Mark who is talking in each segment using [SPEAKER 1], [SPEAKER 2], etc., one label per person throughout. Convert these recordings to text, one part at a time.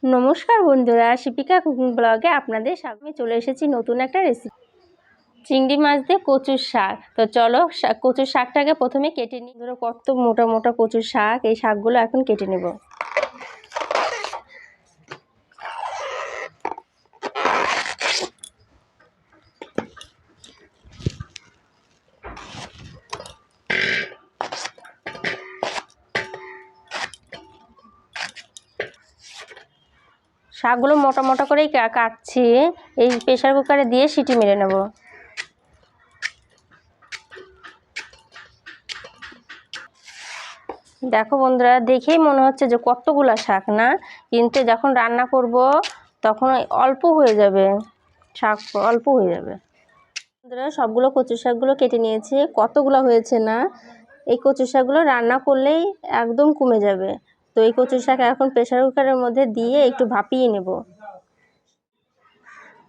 [SPEAKER 1] নমস্কার বন্ধুরা, শিপিকা কুকিং ব্লগে আপনাদের সামনে চলে এসেছি নতুন একটা রেসিপি। চিংড়ি মাছ দিয়ে কচুর শাক। তো চলো কচুর শাকটাকে প্রথমে কেটে নিই। ধরো কত মোটা মোটা কচুর শাক, এই শাকগুলো এখন কেটে নেব। শাকগুলো মোটা মোটা করেই কাটছি। এই প্রেসার কুকারে দিয়ে সিটি মেরে নেব। দেখো বন্ধুরা, দেখেই মনে হচ্ছে যে কতগুলা শাক না, কিন্তু যখন রান্না করব তখন অল্প হয়ে যাবে, শাক অল্প হয়ে যাবে। বন্ধুরা, সবগুলো কচু শাকগুলো কেটে নিয়েছি। কতগুলো হয়েছে না, এই কচু শাকগুলো রান্না করলেই একদম কমে যাবে। তো এই কচু শাক এখন প্রেসার কুকারের মধ্যে দিয়ে একটু ভাপিয়ে নেব।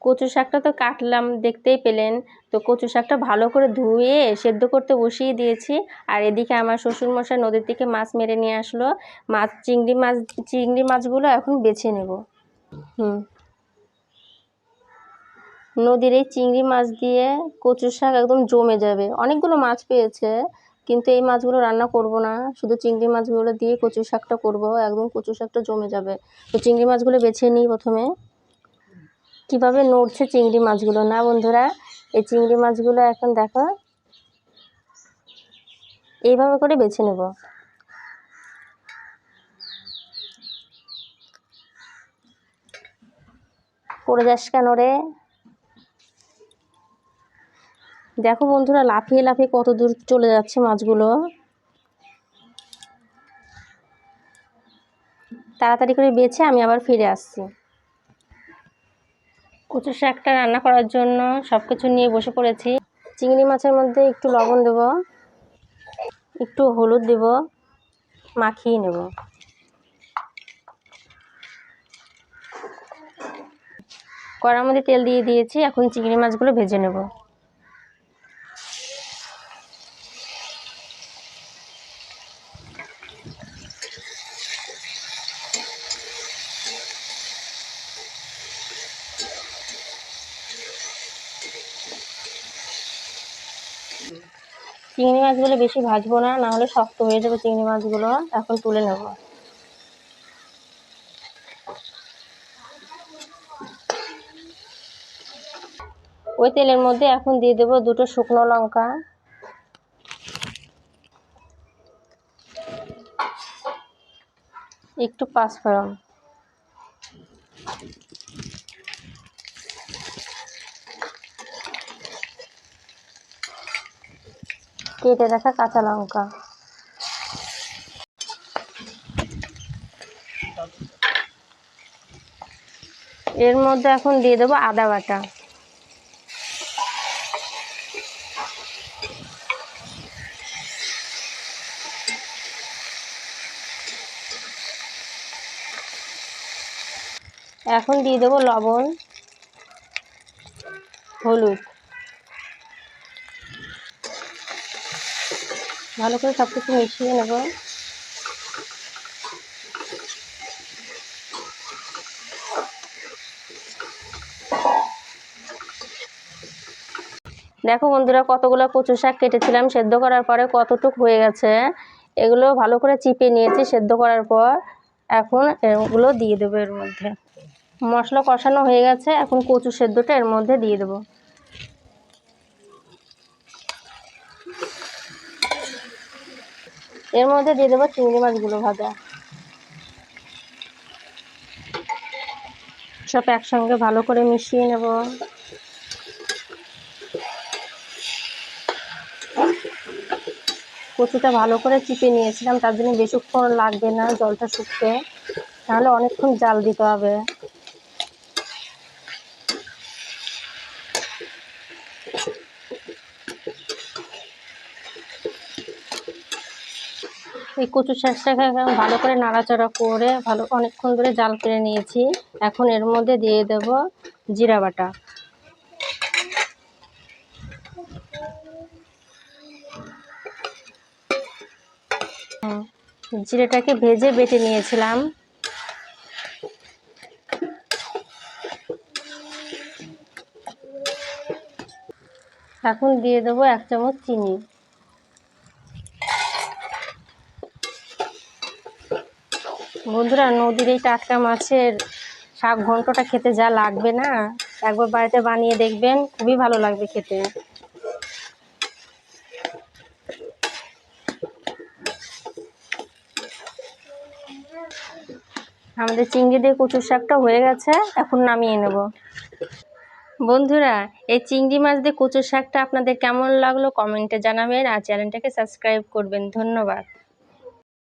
[SPEAKER 1] কচু শাকটা তো কাটলাম, দেখতেই পেলেন। তো কচু শাকটা ভালো করে ধুয়ে সেদ্ধ করতে বসিয়ে দিয়েছি। আর এদিকে আমার শ্বশুরমশাই নদীর থেকে মাছ মেরে নিয়ে আসলো। চিংড়ি মাছগুলো এখন বেছে নেব। নদীর এই চিংড়ি মাছ দিয়ে কচু শাক একদম জমে যাবে। অনেকগুলো মাছ পেয়েছে, কিন্তু এই মাছগুলো রান্না করব না, শুধু চিংড়ি মাছগুলো দিয়ে কচু শাকটা করব। একদম কচু শাকটা জমে যাবে। তো চিংড়ি মাছগুলো বেছে নিই প্রথমে। কিভাবে নড়ছে চিংড়ি মাছগুলো না বন্ধুরা, এই চিংড়ি মাছগুলো এখন দেখো এইভাবে করে বেছে নেব। পড়ে যাস কেন রে। দেখো বন্ধুরা, লাফিয়ে লাফিয়ে কত দূর চলে যাচ্ছে মাছগুলো। তাড়াতাড়ি করে বেছে আমি আবার ফিরে আসছি। কচু শাকটা রান্না করার জন্য সব কিছু নিয়ে বসে পড়েছি। চিংড়ি মাছের মধ্যে একটু লবণ দেব, একটু হলুদ দেব, মাখিয়ে নেব। কড়ার মধ্যে তেল দিয়ে দিয়েছি, এখন চিংড়ি মাছগুলো ভেজে নেব। চিংড়ি মাছগুলো বেশি ভাজবো না, না হলে শক্ত হয়ে যাবে চিংড়ি মাছগুলো। এখন তুলে নেব। ওই তেলের মধ্যে এখন দিয়ে দেবো দুটো শুকনো লঙ্কা, একটু পাঁচফোড়ন, কেটে রাখা কাঁচা লঙ্কা, এর মধ্যে এখন দিয়ে দেবো আদা বাটা। এখন দিয়ে দেবো লবণ, হলুদ। ভালো করে সব কিছু মিশিয়ে নেব। দেখো বন্ধুরা, কতগুলো কচু শাক কেটেছিলাম, সেদ্ধ করার পরে কতটুক হয়ে গেছে। এগুলো ভালো করে চিপে নিয়েছি সেদ্ধ করার পর। এখন এগুলো দিয়ে দেবো এর মধ্যে। মশলা কষানো হয়ে গেছে, এখন কচু সেদ্ধটা এর মধ্যে দিয়ে দেবো। এর মধ্যে দিয়ে দেবো চিংড়ি মাছগুলো ভাজা। সব একসঙ্গে ভালো করে মিশিয়ে নেব। কচুটা ভালো করে চিপে নিয়েছিলাম, তার জন্য বেশিক্ষণ লাগবে না জলটা শুকতে, তাহলে অনেকক্ষণ জাল দিতে হবে। এই কচু শাকটাকে ভালো করে নাড়াচাড়া করে অনেকক্ষণ ধরে জাল করে নিয়েছি। এখন এর মধ্যে দিয়ে দেব জিরা বাটা। জিরাটাকে ভেজে বেটে নিয়েছিলাম। এখন দিয়ে দেবো 1 চামচ চিনি। বন্ধুরা, নদীর এই টাটকা মাছের শাক ঘন্টটা খেতে যা লাগবে না, একবার বাড়িতে বানিয়ে দেখবেন, খুবই ভালো লাগবে খেতে। আমাদের চিংড়ি দিয়ে কচুর শাকটা হয়ে গেছে, এখন নামিয়ে নেব। বন্ধুরা, এই চিংড়ি মাছ দিয়ে কচুর শাকটা আপনাদের কেমন লাগলো কমেন্টে জানাবেন, আর চ্যানেলটাকে সাবস্ক্রাইব করবেন। ধন্যবাদ।